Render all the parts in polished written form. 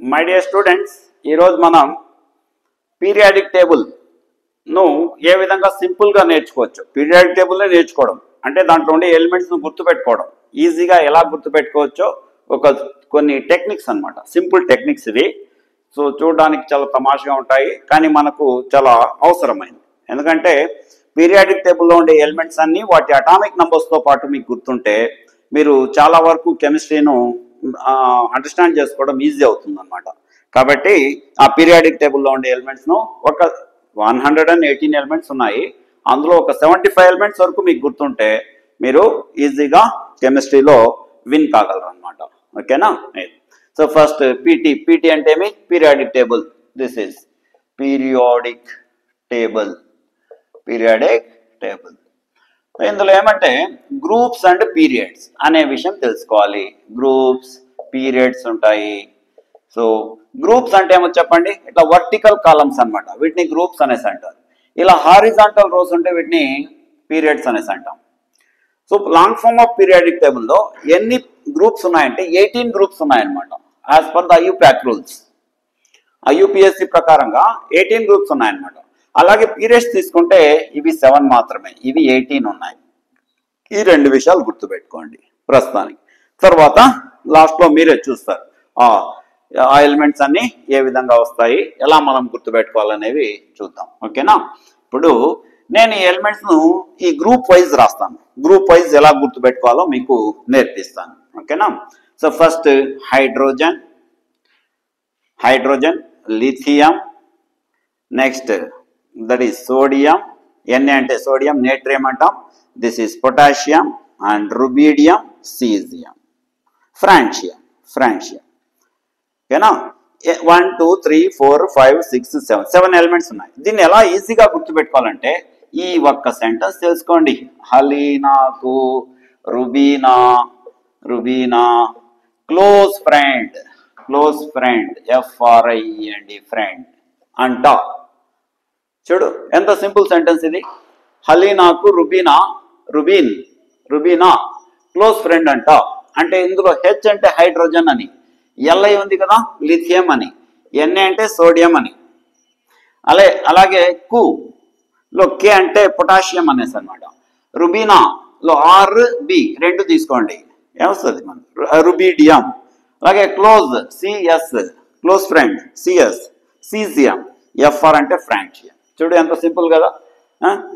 My dear students, ఈరోజు మనం periodic టేబుల్ను ఏ విధంగా సింపుల్గా నేర్చుకోవచ్చు. పీరియాడిక్ టేబుల్నే నేర్చుకోవడం అంటే దాంట్లో ఉండే ఎలిమెంట్స్ను గుర్తుపెట్టుకోవడం, ఈజీగా ఎలా గుర్తుపెట్టుకోవచ్చో కొన్ని టెక్నిక్స్ అన్నమాట. సింపుల్ టెక్నిక్స్ ఇవి. సో చూడడానికి చాలా తమాషగా ఉంటాయి, కానీ మనకు చాలా అవసరమైంది. ఎందుకంటే పీరియాడిక్ టేబుల్లో ఉండే ఎలిమెంట్స్ అన్నీ వాటి అటామిక్ నంబర్స్తో పాటు మీకు గుర్తుంటే మీరు చాలా వరకు కెమిస్ట్రీను అండర్స్టాండ్ చేసుకోవడం ఈజీ అవుతుంది అనమాట. కాబట్టి ఆ పీరియాడిక్ టేబుల్లో ఉండే ఎలిమెంట్స్ను ఒక 118 ఎలిమెంట్స్ ఉన్నాయి. అందులో ఒక 75 ఎలిమెంట్స్ వరకు మీకు గుర్తుంటే మీరు ఈజీగా కెమిస్ట్రీలో విన్ కాగలరు అనమాట. ఓకేనా? సో ఫస్ట్ పీటీ అంటే ఏమి? Periodic table. This is periodic table. Periodic table ఇందులో ఏమంటే గ్రూప్స్ అండ్ పీరియడ్స్ అనే విషయం తెలుసుకోవాలి. గ్రూప్స్, పీరియడ్స్ ఉంటాయి. సో గ్రూప్స్ అంటే ఏమో చెప్పండి. ఇట్లా వర్టికల్ కాలమ్స్ అన్నమాట, వీటిని గ్రూప్స్ అనేసి అంటారు. ఇలా హారిజాంటల్ రోస్ ఉంటే వీటిని పీరియడ్స్ అనేసి అంటాం. So long form of periodic టేబుల్లో ఎన్ని గ్రూప్స్ ఉన్నాయంటే 18 గ్రూప్స్ ఉన్నాయన్నమాట. As per the IUPAC rules, ఐయుపిఎస్సి ప్రకారంగా 18 గ్రూప్స్ ఉన్నాయన్నమాట. అలాగే పీరియడ్స్ తీసుకుంటే ఇవి 7 మాత్రమే, ఇవి 18 ఉన్నాయి. ఈ 2 విషయాలు గుర్తుపెట్టుకోండి ప్రస్తుతానికి. తర్వాత లాస్ట్లో మీరే చూస్తారు ఆ ఎలిమెంట్స్ అన్ని ఏ విధంగా వస్తాయి, ఎలా మనం గుర్తుపెట్టుకోవాలనేవి చూద్దాం. ఓకేనా? ఇప్పుడు నేను ఈ ఎలిమెంట్స్ను ఈ గ్రూప్ వైజ్ రాస్తాను. గ్రూప్ వైజ్ ఎలా గుర్తుపెట్టుకోవాలో మీకు నేర్పిస్తాను. ఓకేనా? So first hydrogen, lithium, next that is sodium. Na అంటే సోడియం, నేట్రియం అంటాం. This is potassium and rubidium, caesium, francium. ఓకేనా? 1 2 3 4 5 6 7 ఎలిమెంట్స్ ఉన్నాయి. దీన్ని ఎలా ఈజీగా గుర్తుపెట్టుకోవాలంటే ఈ ఒక్క సెంటెన్స్ తెలుసుకోండి. హలీనాకు Rubina close friend, FRIEND friend అంట. చూడు ఎంత సింపుల్ సెంటెన్స్ ఇది. హలీనాకు రుబీనా క్లోజ్ ఫ్రెండ్ అంట. అంటే ఇందులో హెచ్ అంటే హైడ్రోజన్ అని, LI ఉంది కదా లిథియం అని, Na అంటే సోడియం అని, అలాగే లో K అంటే పొటాషియం అనేసి అనమాట. రుబీనాలో RB 2 తీసుకోండి, ఏమొస్తుంది మనం రుబీడియం. అలాగే close CS, close friend CS, caesium, FR అంటే ఫ్రాన్షియం. చూడు ఎంత సింపుల్ కదా.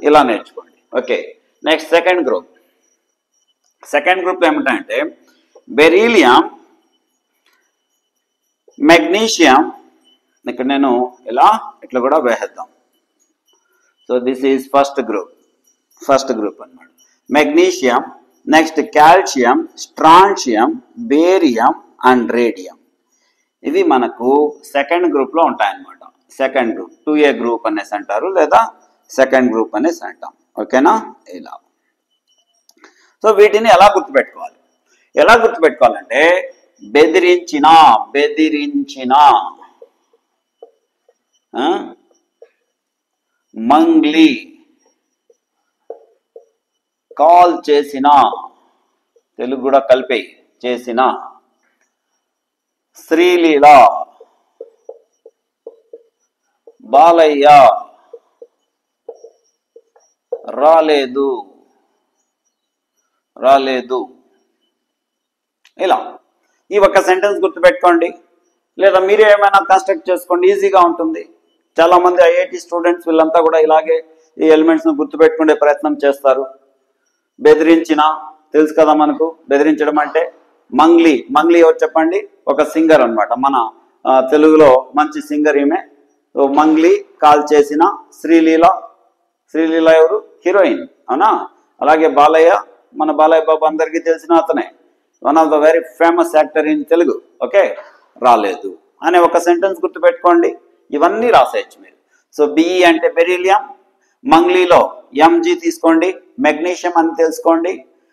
ఇలా నేర్చుకోండి. ఓకే, నెక్స్ట్ సెకండ్ గ్రూప్ ఏమిటంటే బెరీలియం, మెగ్నీషియం. ఇక్కడ నేను ఇట్లా కూడా వేసేద్దాం. So this is first group అన్నమాట. Magnesium, next calcium, strontium, barium and radium. ఇవి మనకు సెకండ్ గ్రూప్లో ఉంటాయన్నమాట. సెకండ్ గ్రూప్ 2A గ్రూప్ అనేసి అంటారు, లేదా సెకండ్ గ్రూప్ అనేసి అంటాం. ఓకేనా? ఇలా. సో వీటిని ఎలా గుర్తుపెట్టుకోవాలంటే బెదిరించిన, మంగ్లీ, కాల్ చేసిన, తెలుగు కూడా కలిపి చేసిన, శ్రీలీల, బాలయ్య, రాలేదు. ఇలా ఈ ఒక్క సెంటెన్స్ గుర్తుపెట్టుకోండి, లేదా మీరే ఏమైనా కన్స్ట్రక్ట్ చేసుకోండి, ఈజీగా ఉంటుంది. చాలా మంది IIT స్టూడెంట్స్ వీళ్ళంతా కూడా ఇలాగే ఈ ఎలిమెంట్స్ను గుర్తుపెట్టుకునే ప్రయత్నం చేస్తారు. బెదిరించిన తెలుసు కదా మనకు. బెదిరించడం అంటే మంగ్లీ ఎవరు చెప్పండి? ఒక సింగర్ అన్నమాట, మన తెలుగులో మంచి సింగర్ ఈమె. మంగ్లీ కాల్ చేసిన. శ్రీలీల ఎవరు? హీరోయిన్, అవునా? అలాగే బాలయ్య, మన బాలయ్య బాబు అందరికీ తెలిసిన అతనే, one of the very famous actor in Telugu. Okay, రాలేదు అనే ఒక సెంటెన్స్ గుర్తుపెట్టుకోండి. ఇవన్నీ రాసేయచ్చు మీరు. సో BE అంటే బెరీలియం, మంగ్లీలో MG తీసుకోండి, మెగ్నీషియం అని తెలుసుకోండి.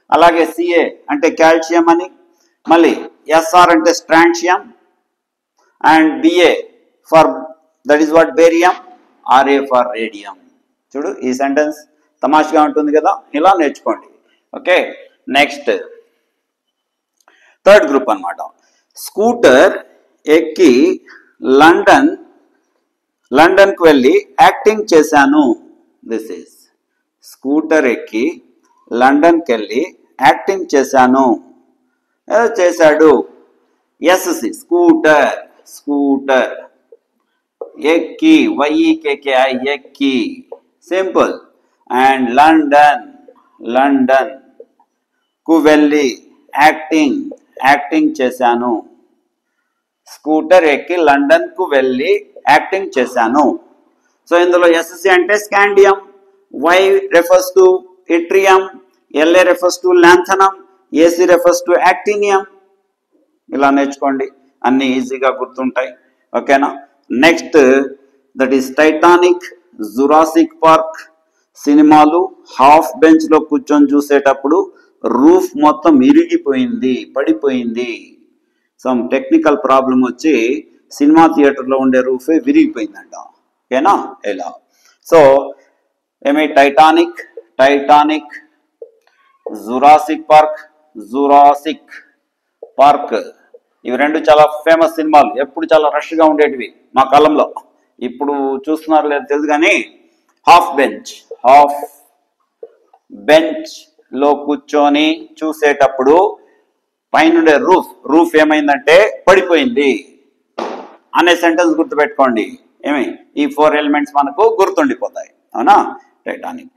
అలాగే CA అంటే కాల్షియం అని, మళ్ళీ SR అంటే strontium, and BA for that is what barium, RA for radium. చూడు ఈ సెంటెన్స్ తమాషగా ఉంటుంది కదా, ఇలా నేర్చుకోండి. ఓకే, నెక్స్ట్ థర్డ్ గ్రూప్ అన్నమాట. స్కూటర్, ఎక్కి లండన్కు వెళ్ళి యాక్టింగ్ చేశాను. దిస్ ఈజ్ స్కూటర్ ఎక్కి లండన్కి వెళ్ళి యాక్టింగ్ చేశాను. చేశాడు. ఎస్సి స్కూటర్ ఎక్కి వైఈకేకేఐ ఎక్కి సింపుల్. అండ్ లండన్ కు వెళ్ళి యాక్టింగ్ చేశాను. స్కూటర్ ఎక్కి లండన్ కు వెళ్ళి యాక్టింగ్ చేశాను. సో ఇందులో ఎస్సి అంటే scandium, Y refers to yttrium, LA refers to lanthanum, AC refers to actinium. ఇలా నేర్చుకోండి, అన్ని ఈజీగా గుర్తుంటాయి. ఓకేనా. Next that is Titanic, Jurassic Park సినిమాలు హాఫ్ బెంచ్ లో కూర్చొని చూసేటప్పుడు రూఫ్ మొత్తం ఇరిగిపోయింది, పడిపోయింది. సమ్ టెక్నికల్ ప్రాబ్లం వచ్చి సినిమా థియేటర్లో ఉండే రూఫే విరిగిపోయిందంట. ఓకేనా. ఇలా సో ఏమి టైటానిక్ జురాసిక్ పార్క్ ఇవి రెండు చాలా ఫేమస్ సినిమాలు. ఎప్పుడు చాలా రష్గా ఉండేటివి మా కాలంలో. ఇప్పుడు చూస్తున్నారు లేదు తెలుసు కానీ హాఫ్ బెంచ్ లో కూర్చొని చూసేటప్పుడు పైన రూఫ్ ఏమైందంటే పడిపోయింది అనే సెంటెన్స్ గుర్తుపెట్టుకోండి. ఏమి ఈ 4 ఎలిమెంట్స్ మనకు గుర్తుండిపోతాయి. అవునా. టైటానిక్.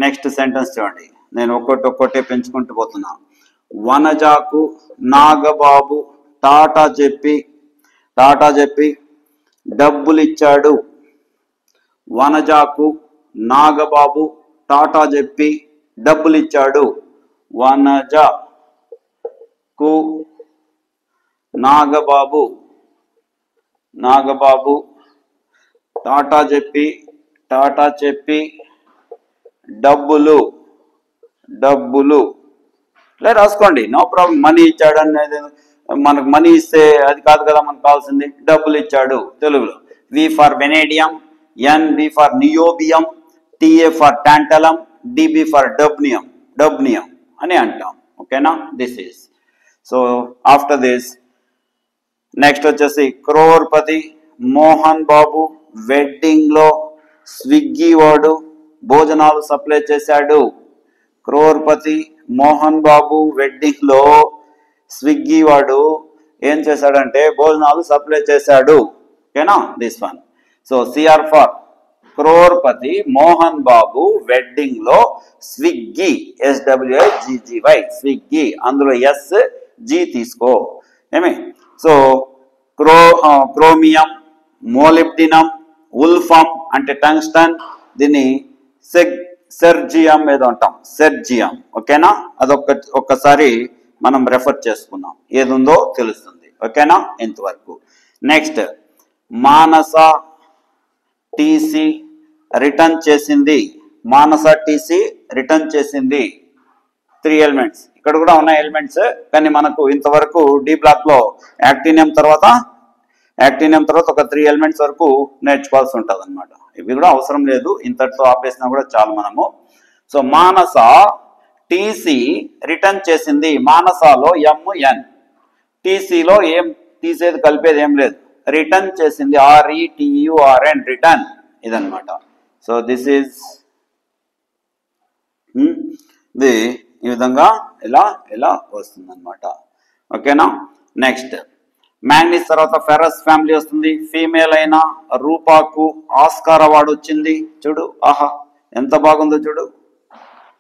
నెక్స్ట్ సెంటెన్స్ చూడండి. నేను ఒక్కొక్కటే పెంచుకుంటూ పోతున్నా. వనజాకు నాగబాబు టాటా చెప్పి డబ్బులు ఇచ్చాడు. వనజాకు నాగబాబు టాటా చెప్పి డబ్బులు ఇచ్చాడు. వనజాకు నాగబాబు టాటా చెప్పి డబ్బులు రాసుకోండి. No problem. మనీ ఇచ్చాడు అనేది మనకు మనీ ఇస్తే అది కాదు కదా మనకు కావాల్సింది. డబ్బులు ఇచ్చాడు తెలుగులో. V for vanadium, NB for niobium, TA for tantalum, DB for dubnium అని అంటాం. ఓకేనా. This is so after this next వచ్చేసి క్రోర్పతి మోహన్ బాబు వెడ్డింగ్ లో స్విగ్గీ వాడు భోజనాలు సప్లై చేశాడు. క్రోర్పతి మోహన్ బాబు వెడ్డింగ్ లో స్విగ్గీ వాడు ఏం చేశాడంటే భోజనాలు సప్లై చేశాడు. ఓకేనా. This one. So CR for crorepati Mohan Babu wedding లో స్విగ్గీ SWIGGY స్విగ్గీ. అందులో SG తీసుకో. ఏమి సో క్రోమియం, మోలిబ్డినం, ఉల్ఫమ్ అంటే టంగ్స్టన్, దీన్ని సెర్జియం ఏదో అంటాం. సెర్జియం. ఓకేనా. ఒక్కసారి మనం రెఫర్ చేసుకున్నాం, ఏదుందో తెలుస్తుంది. ఓకేనా. ఇంతవరకు. నెక్స్ట్ మానస టీసీ రిటర్న్ చేసింది. 3 ఎలిమెంట్స్. ఇక్కడ కూడా ఉన్నాయి ఎలిమెంట్స్, కానీ మనకు ఇంతవరకు డి బ్లాక్ లో యాక్టినియం తర్వాత ఒక 3 ఎలిమెంట్స్ వరకు నేర్చుకోవాల్సి ఉంటుంది అనమాట. ఇవి కూడా అవసరం లేదు, ఇంతటితో ఆపేసినా కూడా చాలు మనము. సో మానస టీసీ రిటర్న్ చేసింది. మానసలో MN, టీసీలో ఏం తీసేది కలిపేది ఏం లేదు. రిటర్న్ చేసింది RETURN రిటర్న్ ఇదనమాట. సో దిస్ ఈజ్ ఈ విధంగా ఇలా వస్తుంది అనమాట. ఓకేనా. నెక్స్ట్ మ్యాంగనీస్ తర్వాత ఫెరస్ ఫ్యామిలీ వస్తుంది. ఫీమేల్ అయిన రూపాకు ఆస్కార్ అవార్డు వచ్చింది. చూడు, ఆహా ఎంత బాగుందో చూడు.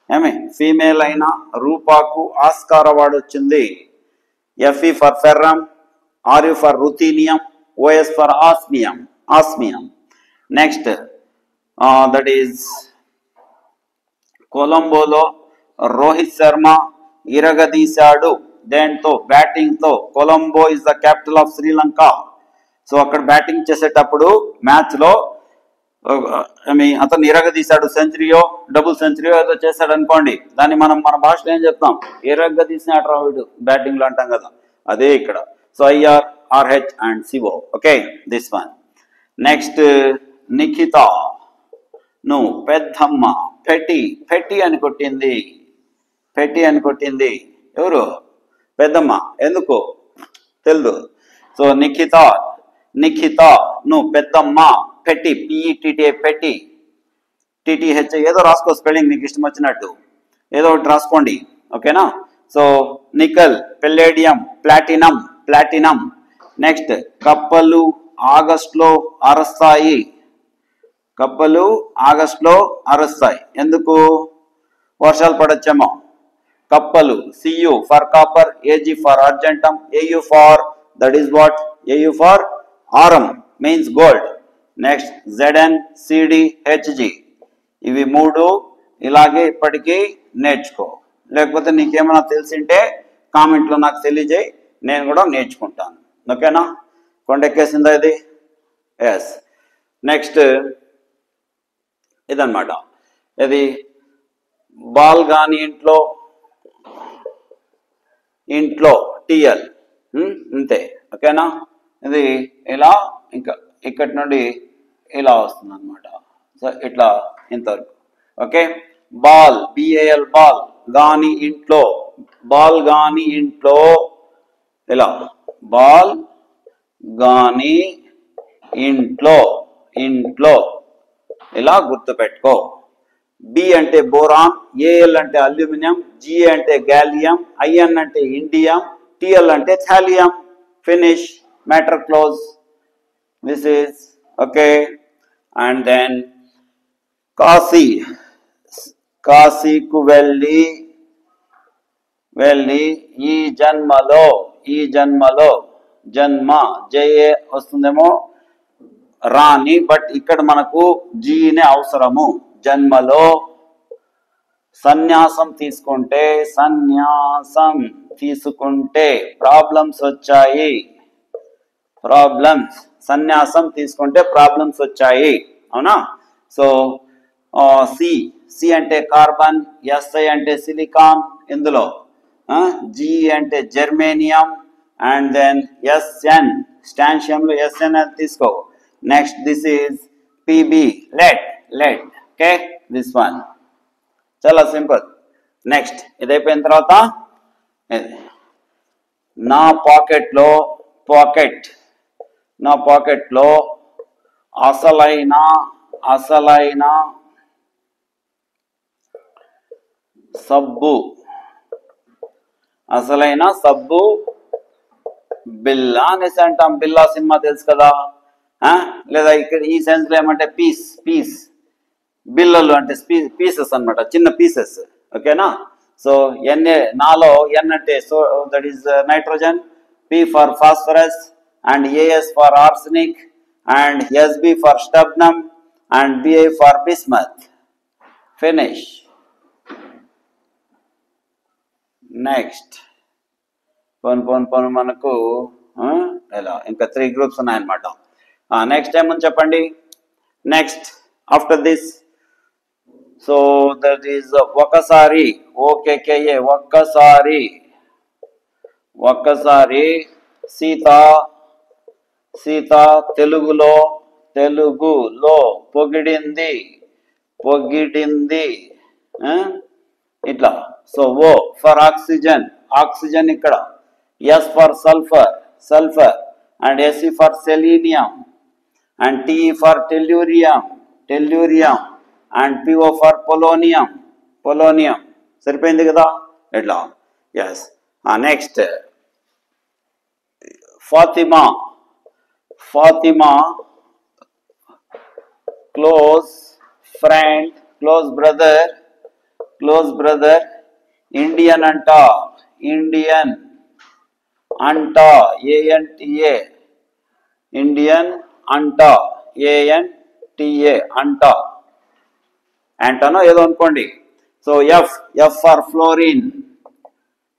ఏమి ఫీమేల్ అయిన రూపాకు ఆస్కార్ అవార్డు వచ్చింది. FE for ferrum, RU for ruthenium, OS for osmium. Next that is కొలంబోలో రోహిత్ శర్మ ఇరగదీశాడు. దేంతో? బ్యాటింగ్ తో. Colombo is the capital of Sri Lanka. So అక్కడ బ్యాటింగ్ చేసేటప్పుడు మ్యాచ్ లో అతను ఇరగదీశాడు. సెంచరీయో డబుల్ సెంచరీయో ఏదో చేశాడు అనుకోండి, దాన్ని మన భాషలో ఏం చెప్తాం? ఇరగదీసినాడు రావుడు బ్యాటింగ్ లో అంటాం కదా, అదే ఇక్కడ. So IR, RH and CO. Okay, this one. Next Nikhita పెద్దమ్మ పెట్టి అని కొట్టింది. ఎవరు? పెద్దమ్మ. ఎందుకు తెలుదు. సో నిఖిత, నిఖిత ను పెద్దమ్మ, పెట్టి పిఈటిటి పెట్టి, టిటిహెచ్ ఏదో రాసుకో స్పెల్లింగ్ నీకు ఇష్టం వచ్చినట్టు ఏదో ఒకటి రాసుకోండి, ఓకేనా. So nickel, palladium, platinum, platinum. Next కప్పలు ఆగస్టులో అరుస్తాయి, కప్పలు ఆగస్టులో అరుస్తాయి. ఎందుకు? వర్షాలు పడొచ్చేమో. కప్పలు, CU for copper, AG for argentum, AU for that is what, AU for aurum means gold. Next ZN, CD, HG. ఇవి మూడు ఇలాగే ఇప్పటికీ నేర్చుకో. లేకపోతే నీకేమైనా తెలిసింటే కామెంట్లో నాకు తెలియజేయి, నేను కూడా నేర్చుకుంటాను, ఓకేనా. కొండెక్కేసిందా ఇది? ఎస్. నెక్స్ట్ ఇదన్నమాట. ఇది బాల్ కానీ ఇంట్లో, ఇంట్లో టిఎల్ అంతే, ఓకేనా. ఇది ఇలా ఇంకా ఇక్కడి నుండి ఇలా వస్తుంది అనమాట. సో ఇట్లా ఇంతవరకు, ఓకే. బాల్, బిఏఎల్ బాల్, గాని ఇంట్లో, బాల్ గాని ఇంట్లో ఇలా, బాల్ గాని ఇంట్లో, ఇంట్లో ఇలా గుర్తుపెట్టుకో. బి అంటే బోరాన్, ఏఎల్ అంటే అల్యూమినియం, జిఏ అంటే గ్యాలియం, ఐఎన్ అంటే ఇండియం, టిఎల్ అంటే thallium. Finish, matter close. This is okay. And then Kashi, కాశీకు వెళ్ళి, వెళ్ళి ఈ జన్మలో, ఈ జన్మలో, జన్మ జే వస్తుందేమో రాని, బట్ ఇక్కడ మనకు జీనే అవసరము. జన్మలో సన్యాసం తీసుకుంటే, సన్యాసం తీసుకుంటే ప్రాబ్లమ్స్ వచ్చాయి, ప్రాబ్లమ్స్. సన్యాసం తీసుకుంటే ప్రాబ్లమ్స్ వచ్చాయి, అవునా. సో సి, సి అంటే కార్బన్, ఎస్ఐ అంటే సిలికాన్ ఇందులో, జి అంటే జర్మేనియం, అండ్ దెన్ ఎస్ఎన్ స్టాన్షియంలో ఎస్ఎన్ అని తీసుకో. Next this is PB, lead, lead, okay. This one చాలా సింపుల్. నెక్స్ట్ ఇది అయిపోయిన తర్వాత నా పాకెట్లో, పాకెట్, నా పాకెట్లో అసలైన, అసలైన సబ్బు, అసలైన సబ్బు బిల్లా అనేసి అంటాం. బిల్లా సినిమా తెలుసు కదా. లేదా ఇక్కడ ఈ సెన్స్ లో ఏమంటే పీస్, పీస్, బిల్లలు అంటే పీసెస్ అన్నమాట, చిన్న పీసెస్, ఓకేనా. సో ఎన్ఏ, నాలో ఎన్ అంటే so that is nitrogen, P for phosphorus, and AS for arsenic, and SB for stibium, and BI for bismuth. Finish. Next పోను మనకు ఎలా ఇంకా 3 గ్రూప్స్ ఉన్నాయన్నమాట. నెక్స్ట్ ఏమని చెప్పండి. Next after this, so that is ఒకసారి, ఓకేకేఏ ఒక్కసారి, ఒక్కసారి సీత, సీత తెలుగులో, తెలుగులో పొగిడింది, పొగిడింది ఇట్లా. So O for oxygen, oxygen ఇక్కడ. S for sulphur, sulphur, and SE for selenium, and TE for tellurium, tellurium, and PO for polonium, polonium. సరిపోయింది కదా ఇట్లా. Yes. Next Fatima, Fatima close friend, close brother, close brother. Indian అంట, Indian అంట, ANTA, Indian అంట, ANTA అంట, అంటనో ఏదో అనుకోండి. So F, F for fluorine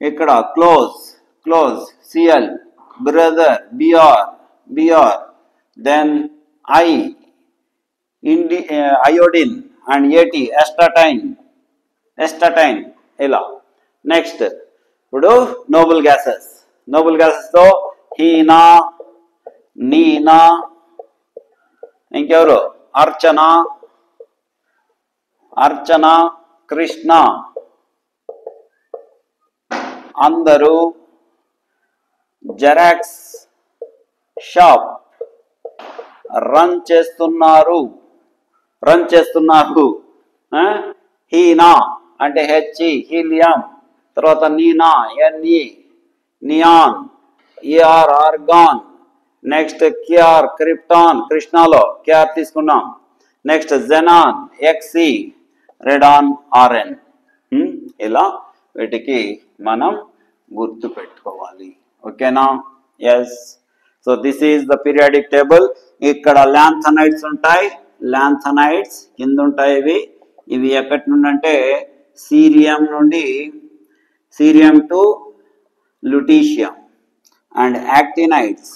ఇక్కడ. Close, close, CL, brother, BR, BR. Then I, iodine, and ఏటి ఎస్టాటైన్, ఎస్టాటైన్ ఇలా. నెక్స్ట్ ఇప్పుడు నోబుల్ గ్యాసెస్, నోబుల్ గ్యాసెస్ తో హీనా, నీనా, ఇంకెవరు అర్చన, అర్చన, కృష్ణ, అందరూ, జెరాక్స్, షాప్, రన్ చేస్తున్నారు, రన్ చేస్తున్నారు. హీనా అంటే హెచ్ఈ హీలియం, తర్వాత Neena NE neon, AR argon, next car krypton కృష్ణాలో క్యార్ తీసుకున్నాం. Next xenon XE, radon RN. ఇలా వీటికి మనం గుర్తు పెట్టుకోవాలి. ఓకేనా? Yes. So this is the periodic table. ఇక్కడ ల్యాంథనైడ్స్ ఉంటాయి, ల్యాంథనైడ్స్ కింద ఉంటాయి. ఇవి ఎక్కడి నుండి అంటే సీరియం నుండి, cerium to lutetium. And actinides,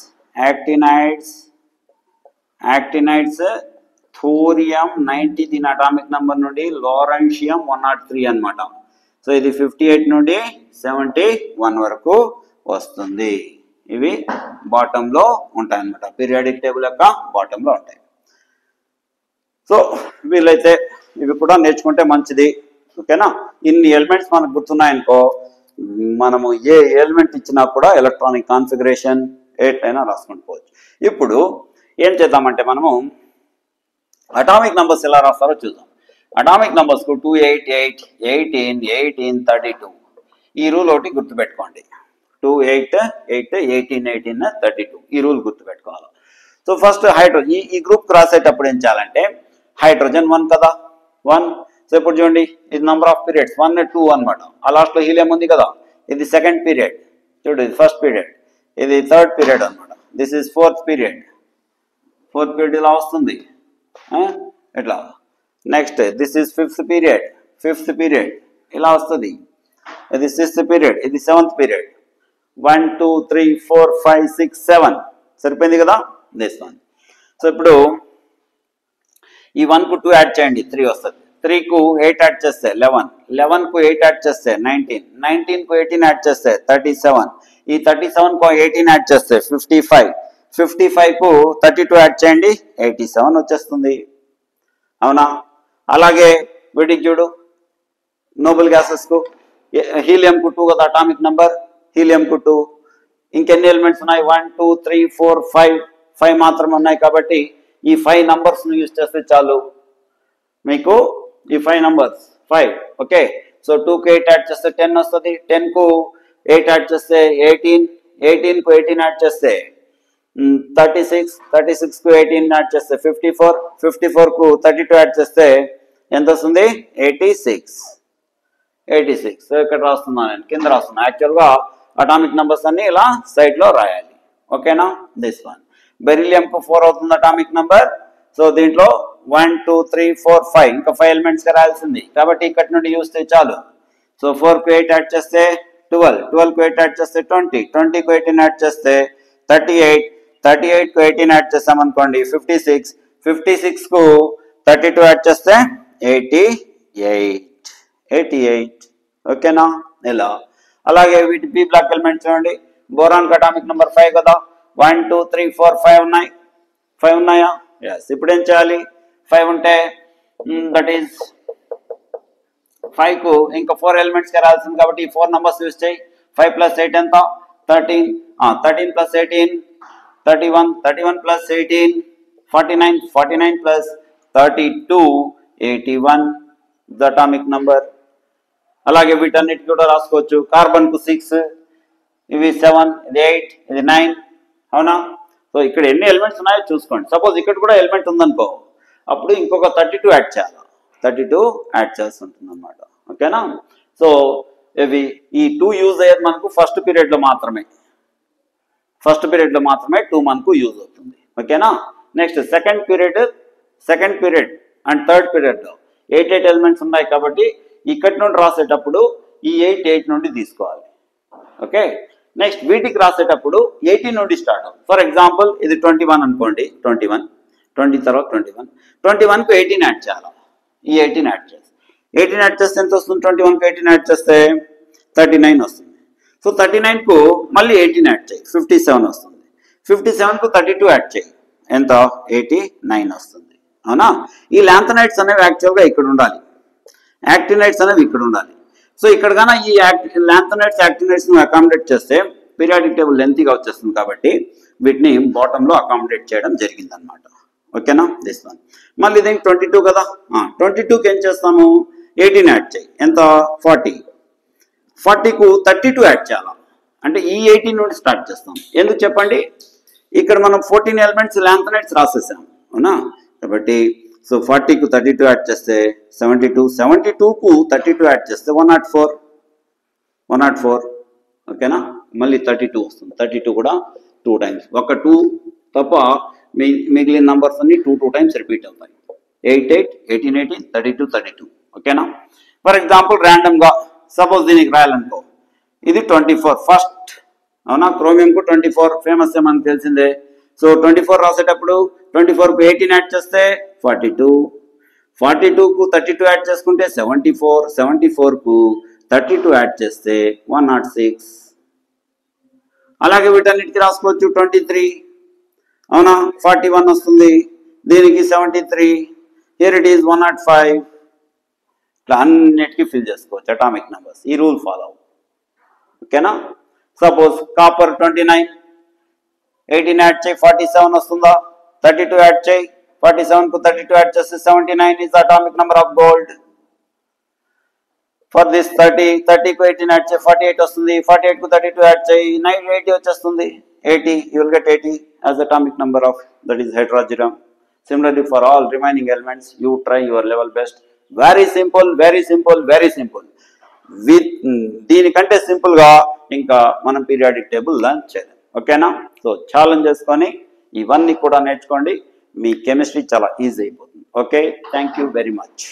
actinides thorium 90 దీని అటామిక్ నెంబర్ నుండి, లారెన్షియం 103 అనమాట. సో ఇది 58 నుండి 71 వరకు వస్తుంది. ఇవి బాటంలో ఉంటాయి అన్నమాట, పీరియాడిక్ టేబుల్ యొక్క బాటంలో ఉంటాయి. సో వీలైతే ఇవి కూడా నేర్చుకుంటే మంచిది. ఓకేనా? ఇన్ని ఎలిమెంట్స్ మనకు గుర్తున్నాయనుకో, మనము ఏ ఎలిమెంట్ ఇచ్చినా కూడా ఎలక్ట్రానిక్ కాన్ఫిగరేషన్ ఏటైనా రాసుకొని పోవచ్చు. ఇప్పుడు ఏం చేద్దామంటే మనము అటామిక్ నంబర్స్ ఎలా రాస్తారో చూద్దాం. అటామిక్ నంబర్స్ కు 2, 8, 8, 18, 18, 32 ఈ రూల్ ఒకటి గుర్తుపెట్టుకోండి. 2, 8, 8, 18, 18, 32 ఈ రూల్ గుర్తుపెట్టుకోవాలి. సో ఫస్ట్ హైడ్రోజన్ ఈ గ్రూప్ రాసేటప్పుడు ఏం చేయాలంటే హైడ్రోజన్ 1 కదా, 1. సో ఇప్పుడు చూడండి, ఇది నంబర్ ఆఫ్ పీరియడ్స్ 1, 2 అనమాట. ఆ లాస్ట్ లో హీలియం ఉంది కదా, ఇది సెకండ్ పీరియడ్. చూడు, ఇది ఫస్ట్ పీరియడ్, ఇది థర్డ్ పీరియడ్ అనమాట. This is fourth period. Fourth period ఇలా వస్తుంది ఇట్లా. Next this is fifth period ఇలా వస్తుంది. ఇది సిక్స్త్ పీరియడ్, ఇది సెవెంత్ పీరియడ్. 1, 2, 3, 4, 5, 6, 7 సరిపోయింది కదా, దిస్ వన్. సో ఇప్పుడు ఈ 1 కు 2 యాడ్ చేయండి, 3 వస్తుంది. 3 కు 8 యాడ్ చేస్తే 11, 11 కు 8 యాడ్ చేస్తే 19, 19 కు 18 యాడ్ చేస్తే 37, ఈ 37 కు 18 యాడ్ చేస్తే 55, 55 కు 32 యాడ్ చేయండి 87 వచ్చేస్తుంది. అవునా? అలాగే వీటికి చూడు, నోబుల్ గ్యాసెస్ కు హీలియం కు 2 కదా అటామిక్ నంబర్, హీలియం కు 2. ఇంకెన్ని ఎలిమెంట్స్ ఉన్నాయి? 1, 2, 3, 4, 5 మాత్రమే ఉన్నాయి. కాబట్టి ఈ 5 నంబర్స్ ను యూజ్ చేస్తే చాలు మీకు. ఈ 5 నంబర్స్ 5. ఓకే. సో 2 కు 8 యాడ్ చేస్తే 10 వస్తుంది. 10 కు 8 యాడ్ చేస్తే 18, 18 కు 18 యాడ్ చేస్తే 36, 36 కు 18 యాడ్ చేస్తే 54, 54 కు 32 యాడ్ చేస్తే ఎంత వస్తుంది? 86. సో ఇక్కడ రాస్తున్నాను నేను, కింద రాస్తున్నాను. యాక్చువల్గా అటామిక్ నంబర్స్ అన్ని ఇలా సైడ్ లో రాయాలి. ఓకేనా? This one. బెరిలియం కు 4 అవుతుంది అటామిక్ నంబర్. సో దీంట్లో 1, 2, 3, 4, 5 ఇంకా 5 ఎలిమెంట్స్ గా రాయాల్సింది. కాబట్టి ఇక్కడ నుండి చూస్తే చాలు. సో 4 కు 8 యాడ్ చేస్తే 12, 12 కు 8 యాడ్ చేస్తే 20, 20 కు 18 యాడ్ చేస్తే 38, 38 కు 18 యాడ్ చేస్తామనుకోండి 56, 56 కు 32 యాడ్ చేస్తే 88. ఓకేనా? ఇలా. అలాగే వీటి బి బ్లాక్ ఎలిమెంట్స్ చూడండి. బోరాన్ కి అటామిక్ నెంబర్ 5 కదా, 1, 2, 3, 4, 5 ఉన్నాయి. 5 ఉన్నాయా? ఎస్. ఇప్పుడు ఏం చేయాలి? 5 ఉంటే దట్ ఈస్ 5 కు ఇంకా 4 ఎలిమెంట్స్ గా రాల్సింది. కాబట్టి ఈ 4 నంబర్స్ యూజ్ చేయి. 5 + 8 ఎంత? 13. 13 + 18 31, 31 + 18 49, 49 + 32 81 ద అటామిక్ నంబర్. అలాగే వీటన్నిటి కూడా రాసుకోవచ్చు. కార్బన్ కు 6, ఇవి 7, ఇది 8, ఇది 9. అవునా? సో ఇక్కడ ఎన్ని ఎలిమెంట్స్ ఉన్నాయో చూసుకోండి. సపోజ్ ఇక్కడ కూడా ఎలిమెంట్ ఉందనుకో, అప్పుడు ఇంకొక 32 యాడ్ చేయాలి. 32 యాడ్ చేసి ఉంటుంది అనమాట. ఓకేనా? సో ఇవి ఈ 2 యూజ్ అయ్యేది మనకు ఫస్ట్ పీరియడ్ లో మాత్రమే. 2 మనకు యూజ్ అవుతుంది. ఓకేనా? Next second period and third period లో 8 ఎలిమెంట్స్ ఉన్నాయి. కాబట్టి ఇక్కడి నుండి రాసేటప్పుడు ఈ 8 నుండి తీసుకోవాలి. ఓకే. నెక్స్ట్ వీటికి రాసేటప్పుడు 18 నుండి స్టార్ట్ అవుతుంది. ఫర్ ఎగ్జాంపుల్ ఇది 21 అనుకోండి. 21, 20 తర్వాత 21 కు 18 యాడ్ చేయాలి. ఈ 18 యాడ్ చేస్తే 18 యాడ్ చేస్తే ఎంత వస్తుంది? 21 కు 18 యాడ్ చేస్తే 39 వస్తుంది. సో 39 కు మళ్ళీ 18 యాడ్ చేయి, 57 వస్తుంది. 57 కు 32 యాడ్ చేయి, ఎంత? 89 వస్తుంది. అవునా? ఈ ల్యాంథనైడ్స్ అనేవి యాక్చువల్గా ఇక్కడ ఉండాలి, యాక్టినైడ్స్ అనేవి ఇక్కడ ఉండాలి. సో ఇక్కడ కన్నా ఈ ల్యాంథనైడ్స్ యాక్టినైడ్స్ ను అకామిడేట్ చేస్తే పీరియాడిక్ టేబుల్ లెంతీగా వచ్చేస్తుంది కాబట్టి వీటిని బాటంలో అకామిడేట్ చేయడం జరిగింది అనమాట. ఓకేనా, దిస్ వన్. మళ్ళీ దీనికి 22 కదా, 22కి ఏం చేస్తాము, 18 యాడ్ చేయి, ఎంత 40. 40కు 32 యాడ్ చేయాలి, అంటే ఈ 18 నుండి స్టార్ట్ చేస్తాం. ఎందుకు చెప్పండి, ఇక్కడ మనం 14 ఎలిమెంట్స్ లాంథనైడ్స్ రాసేసాం అవునా, కాబట్టి సో 40కు 32 యాడ్ చేస్తే 72, 72కు 32 యాడ్ చేస్తే 104. ఓకేనా, మళ్ళీ 32 వస్తుంది. 32 కూడా 2 టైమ్స్, ఒక 2 తప్ప మిగిలిన నంబర్స్ అన్ని 2 టైమ్స్ రిపీట్ అవుతాయి. 8, 8, 18, 18, 32, 32. ఓకేనా. ఫర్ ఎగ్జాంపుల్ ర్యాండమ్గా సపోజ్ దీనికి రాయాలనుకో, ఇది 24 ఫస్ట్ అవునా, క్రోమియంకు 24 ఫేమస్ మనకు తెలిసిందే. సో 24 రాసేటప్పుడు 24కు 18 యాడ్ చేస్తే 42, 42కు 32 యాడ్ చేసుకుంటే 74, 74కు 32 యాడ్ చేస్తే 106. అలాగే వీటన్నిటికీ రాసుకోవచ్చు. 23 అవునా, 41 వస్తుంది, దీనికి 73, హియర్ ఇట్ ఈస్ 105. ఇట్లా అన్నిటికీ ఫిల్ చేసుకోవచ్చు అటామిక్ నెంబర్స్, ఈ రూల్ ఫాలో. ఓకేనా. సపోజ్ కాపర్ 29, 18 యాడ్ చేయి 47 వస్తుందా, 32 యాడ్ చేయి, 47కు 32 యాడ్ చేస్తే 79 is the atomic number of gold. For this 30కు 18 add చేయి 48 వస్తుంది, 48కు 32 యాడ్ చేయి 80 వచ్చేస్తుంది, 80, you will get 80 as the atomic number of, that is heterogyrum. Similarly for all remaining elements, you try your level best. Very simple, very simple, very simple. దీనికంటే సింపుల్గా ఇంకా మనం periodic table learn చేయలేం. ఓకేనా. So challenge చేసుకొని ఇవన్నీ కూడా నేర్చుకోండి, మీ కెమిస్ట్రీ చాలా ఈజీ అయిపోతుంది. Okay, thank you very much.